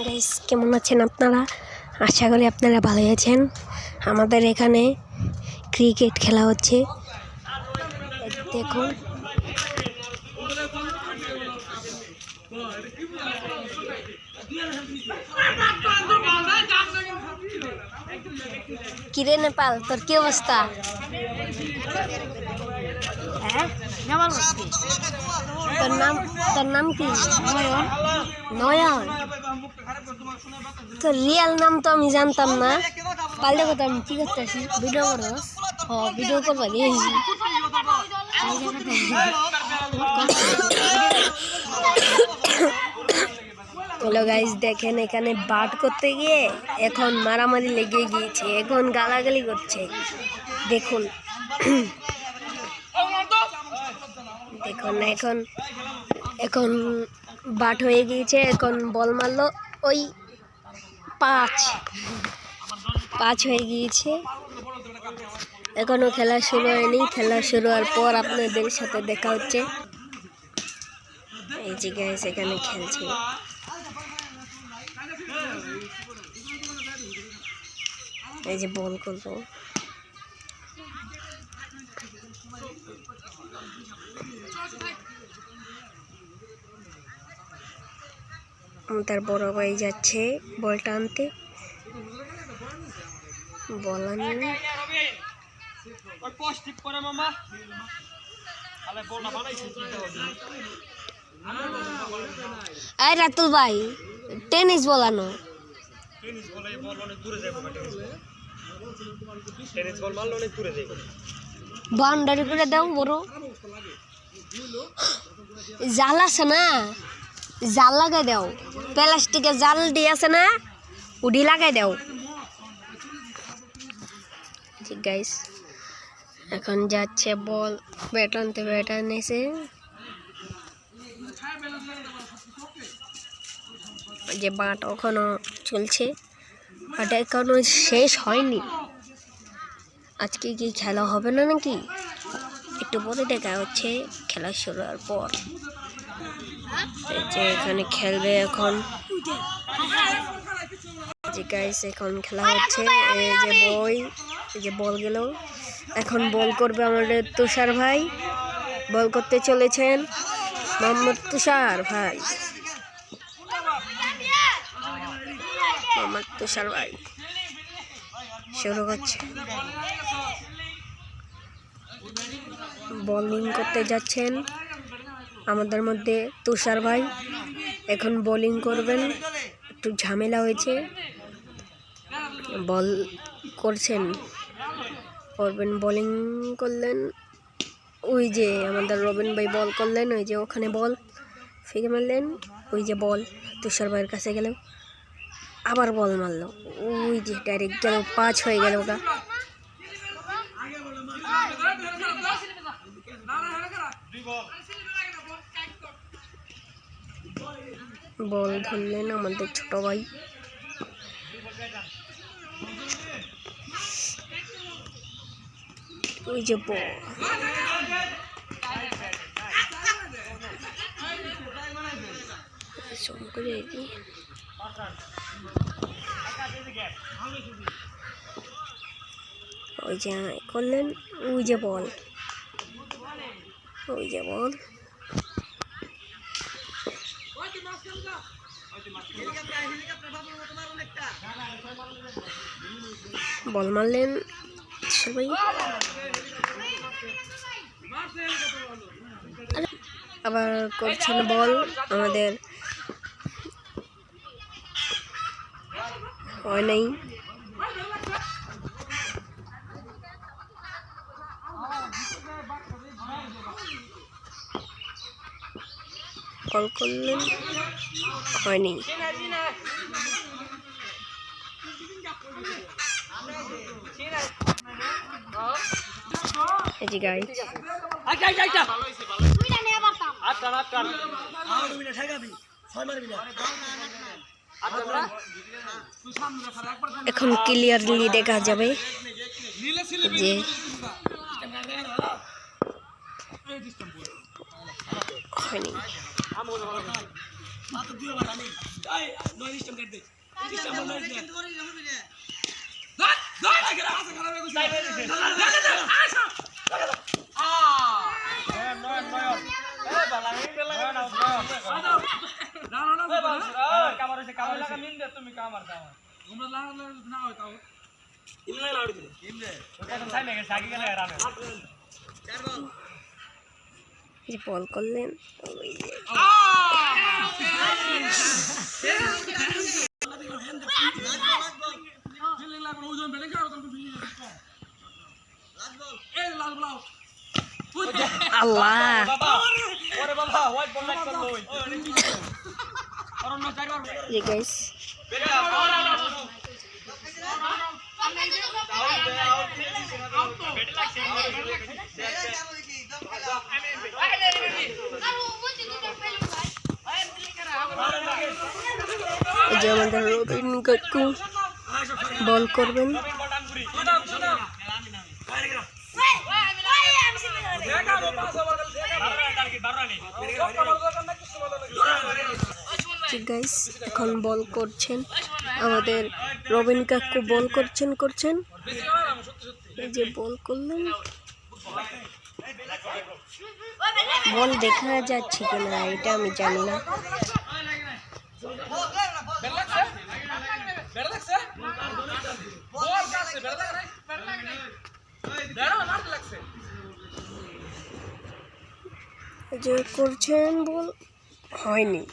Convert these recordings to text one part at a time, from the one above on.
Guys কেমন আছেন আপনারা? আশা করি আপনারা ভালো আছেন। আমাদের এখানে ক্রিকেট খেলা হচ্ছে, দেখুন। কিরে নেপাল, তোর কি অবস্থা? হ্যাঁ, তোর নাম কি? নয়ন। তোর রিয়েল নাম তো আমি জানতাম না। পাল্টে কথা আমি কি করতেছি? ভিডিও করো? ভিডিও করবো। হ্যালো গাইস, দেখেন এখানে বাট করতে গিয়ে এখন মারামারি লেগে গিয়েছে, এখন গালাগালি করছে। দেখুন দেখুন এখন বাট হয়ে গিয়েছে। এখন বল মারলো, ওই 5 হয়ে গিয়েছে। এখনো খেলা শুরু হয়নি। খেলা শুরু হওয়ার পর আপনাদের সাথে দেখা হচ্ছে। এই যে গাইস এখানে খেলছে। এই যে বল করবো। তার বড় ভাই যাচ্ছে বলটা আনতে। বল আনলে রাতুল ভাই টেনিস বলানো। বাউন্ডারি করে দাও বড়। জাল আছে না, জাল লাগাই দাও। প্লাস্টিকের জাল দিয়ে আছে না, উডি লাগাই দাও। ঠিক গাইস, এখন যাচ্ছে বল ব্যাট আনতে। ব্যাট আনেছে। যে বাট এখনো চলছে, বাট এখনো শেষ হয়নি। আজকে কি খেলা হবে না নাকি? একটু পরে দেখা হচ্ছে খেলা শুরু হওয়ার পর। এই যে এখানে খেলবে এখন। যে গাইস এখন খেলা হচ্ছে। এই যে বল গেল। এখন বল করবে আমাদের তুষার ভাই। বল করতে চলেছেন মোহাম্মদ তুষার ভাই। শুরু করছে। বোলিং করতে যাচ্ছেন আমাদের মধ্যে তুষার ভাই। এখন বোলিং করবেন। একটু ঝামেলা হয়েছে। বল করবেন, বোলিং করলেন। ওই যে আমাদের রবিন ভাই বল করলেন। ওই যে ওখানে বল ফিকে মারলেন। ওই যে বল তুষার ভাইয়ের কাছে গেল, আবার বল মারলো। ওই যে ডাইরেক্ট গেল, 5 হয়ে গেল ওটা। বল ধরলেন আমাদের ছোট ভাই। ওই যে বল, ওই যে করলেন। ওই যে বল, বল মারলেন সবাই। আবার করছেন বল আমাদের, হয় নাই। কল করলেন, হয়নি। এই যে গাইস এখন ক্লিয়ারলি দেখা যাবে যে হয়নি। বল করলেন আল্লাহ গাইস যে আমাদের রবিন কাকু বল করবেন গাইস এখন বল করছেন আমাদের রবিন কাকু বল করছেন এই যে বল করলেন বল দেখা যাচ্ছে কিনা এটা আমি জানি না যে করছেন বল হয়নি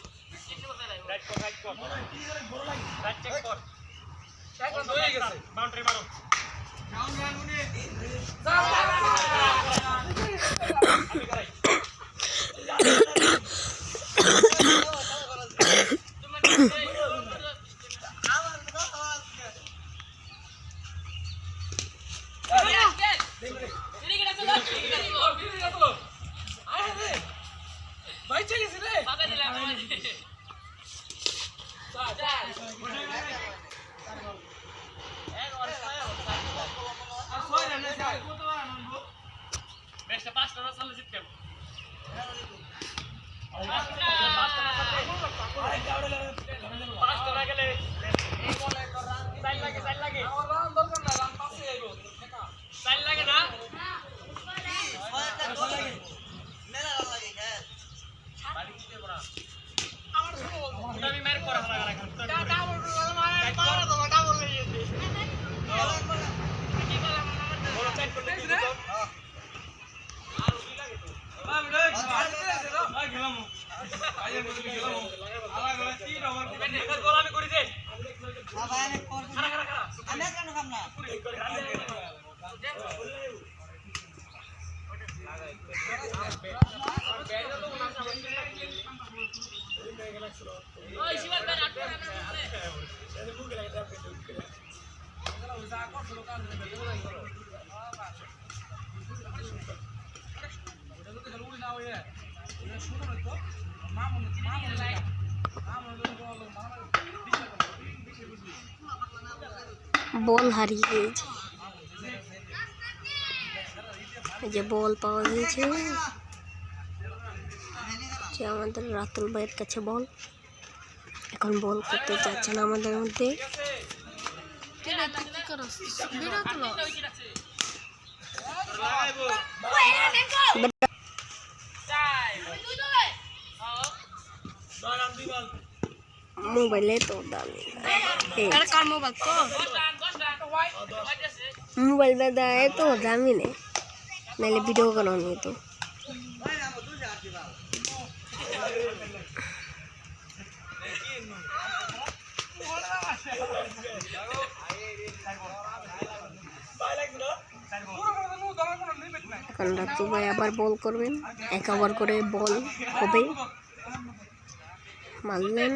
বল হারিয়ে গেছে এই যে বল পাওয়া গিয়েছে যে আমাদের রাতুল ভাইয়ের কাছে বল এখন বল করতে যাচ্ছেন আমাদের মধ্যে মোবাইলে তো দামি মোবাইল বেদায় তো দামি নেই নাহলে ভিডিও করানো তো এখন রাতুল ভাই আবার বল করবেন 1 ওভার করে বল হবে মারলেন